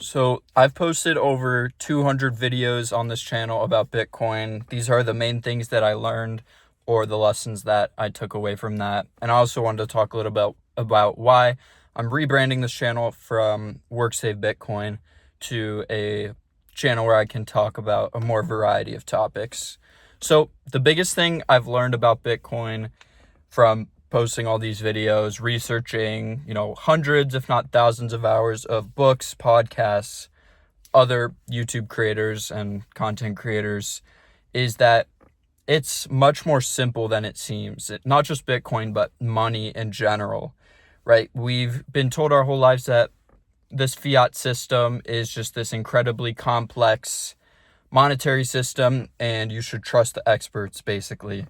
So I've posted over 200 videos on this channel about Bitcoin. These are the main things that I learned or the lessons that I took away from that. And I also wanted to talk a little about why I'm rebranding this channel from Work Save Bitcoin to a channel where I can talk about a more variety of topics. So the biggest thing I've learned about Bitcoin from posting all these videos, researching, hundreds, if not thousands of hours of books, podcasts, other YouTube creators and content creators, is that it's much more simple than it seems. Not just Bitcoin, but money in general, right? We've been told our whole lives that this fiat system is just this incredibly complex monetary system and you should trust the experts, basically.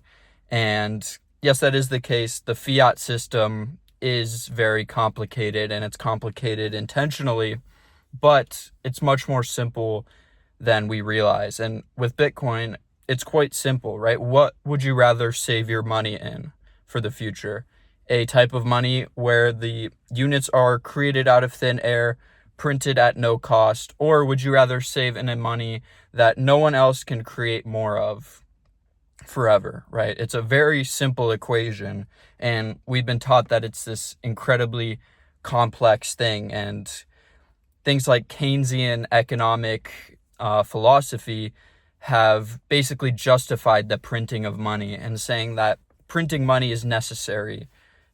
And yes, that is the case. The fiat system is very complicated, and it's complicated intentionally, but it's much more simple than we realize. And with Bitcoin, it's quite simple, right? What would you rather save your money in for the future? A type of money where the units are created out of thin air, printed at no cost, or would you rather save in a money that no one else can create more of forever, right? It's a very simple equation, and we've been taught that it's this incredibly complex thing, and things like Keynesian economic philosophy have basically justified the printing of money and saying that printing money is necessary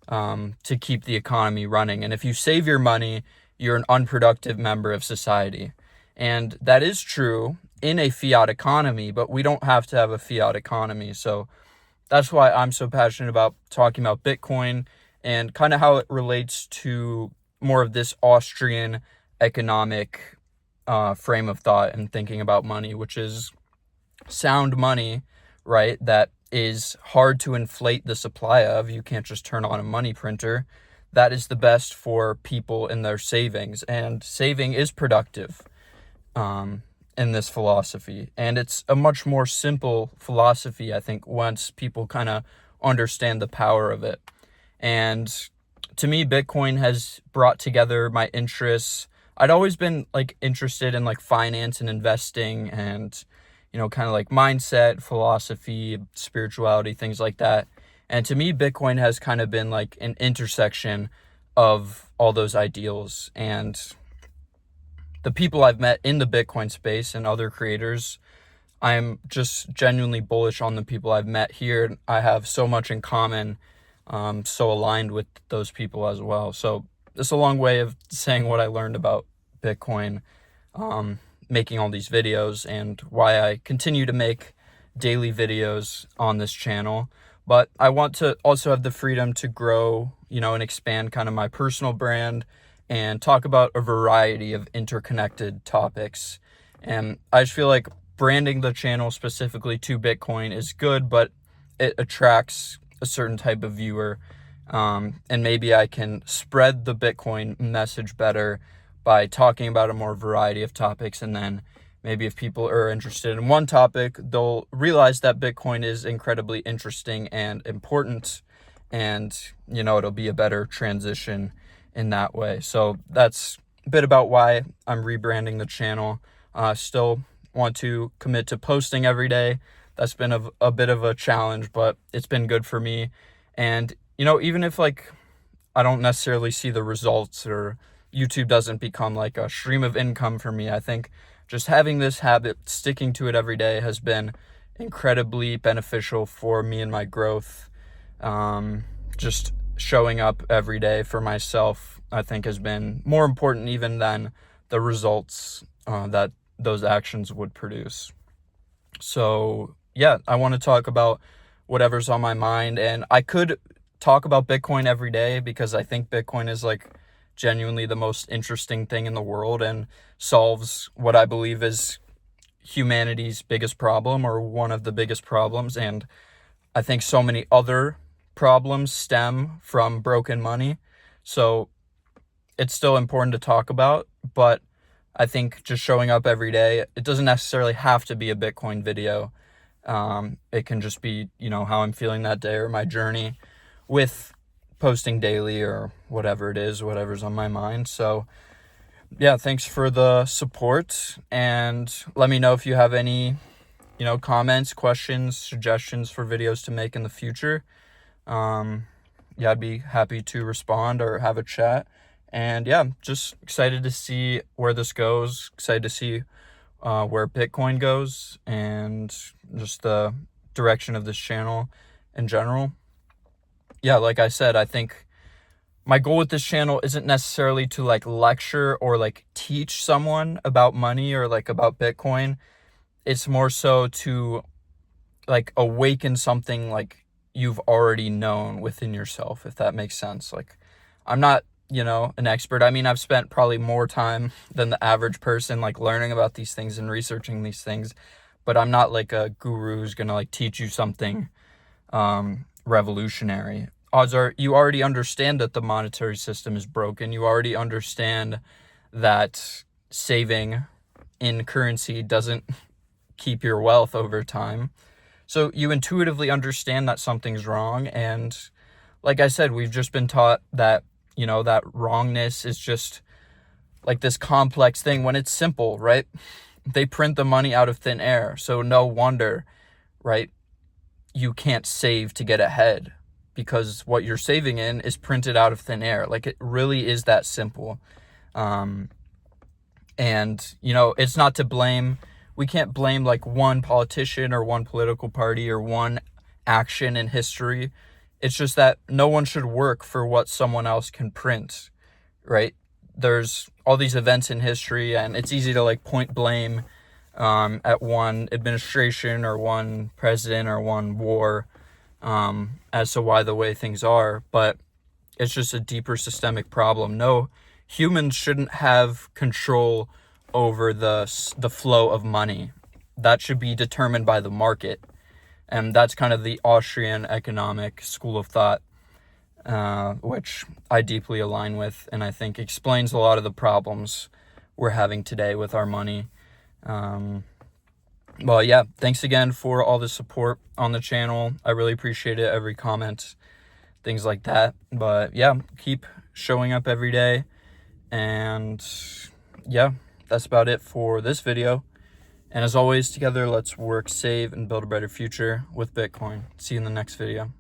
to keep the economy running. And if you save your money, you're an unproductive member of society. And that is true in a fiat economy, but we don't have to have a fiat economy. So that's why I'm so passionate about talking about Bitcoin and kind of how it relates to more of this Austrian economic frame of thought and thinking about money, which is sound money, right? That is hard to inflate the supply of. You can't just turn on a money printer. That is the best for people in their savings, and saving is productive in this philosophy. And it's a much more simple philosophy, I think, once people kind of understand the power of it. And to me, Bitcoin has brought together my interests. I'd always been interested in finance and investing and, kind of mindset, philosophy, spirituality, things like that. And to me, Bitcoin has kind of been an intersection of all those ideals. And the people I've met in the Bitcoin space and other creators, I'm just genuinely bullish on the people I've met here. I have so much in common, so aligned with those people as well. So this is a long way of saying what I learned about Bitcoin, making all these videos, and why I continue to make daily videos on this channel. But I want to also have the freedom to grow, and expand kind of my personal brand and talk about a variety of interconnected topics. And I just feel like branding the channel specifically to Bitcoin is good, but it attracts a certain type of viewer. And maybe I can spread the Bitcoin message better by talking about a more variety of topics. And then maybe if people are interested in one topic, they'll realize that Bitcoin is incredibly interesting and important, and, it'll be a better transition in that way. So that's a bit about why I'm rebranding the channel. Still want to commit to posting every day. That's been a bit of a challenge, but it's been good for me. And, even if I don't necessarily see the results, or YouTube doesn't become a stream of income for me, I think just having this habit, sticking to it every day, has been incredibly beneficial for me and my growth. Just showing up every day for myself, I think, has been more important even than the results that those actions would produce. So yeah, I want to talk about whatever's on my mind, and I could talk about Bitcoin every day because I think Bitcoin is genuinely the most interesting thing in the world and solves what I believe is humanity's biggest problem, or one of the biggest problems. And I think so many other problems stem from broken money. So it's still important to talk about, but I think just showing up every day, it doesn't necessarily have to be a Bitcoin video. It can just be, how I'm feeling that day, or my journey with posting daily, or whatever it is, whatever's on my mind. So yeah, thanks for the support, and let me know if you have any, comments, questions, suggestions for videos to make in the future. Yeah, I'd be happy to respond or have a chat. And yeah, just excited to see where this goes, excited to see where Bitcoin goes, and just the direction of this channel in general. Yeah, like I said, I think my goal with this channel isn't necessarily to like lecture or like teach someone about money or like about Bitcoin. It's more so to like awaken something like you've already known within yourself, if that makes sense. Like, I'm not, an expert. I mean, I've spent probably more time than the average person like learning about these things and researching these things, but I'm not like a guru who's gonna like teach you something revolutionary. Odds are you already understand that the monetary system is broken. You already understand that saving in currency doesn't keep your wealth over time. So you intuitively understand that something's wrong. And like I said, we've just been taught that, that wrongness is just like this complex thing when it's simple, right? They print the money out of thin air. So no wonder, right? You can't save to get ahead because what you're saving in is printed out of thin air. Like, it really is that simple. And, it's not to blame. We can't blame like one politician or one political party or one action in history. It's just that no one should work for what someone else can print, right? There's all these events in history, and it's easy to like point blame at one administration or one president or one war as to why the way things are. But it's just a deeper systemic problem. No, humans shouldn't have control over the flow of money. That should be determined by the market. And that's kind of the Austrian economic school of thought, which I deeply align with, and I think explains a lot of the problems we're having today with our money. Well, yeah, thanks again for all the support on the channel. I really appreciate it. Every comment, things like that. But yeah, keep showing up every day. And yeah, that's about it for this video. And as always, together, let's work, save, and build a better future with Bitcoin. See you in the next video.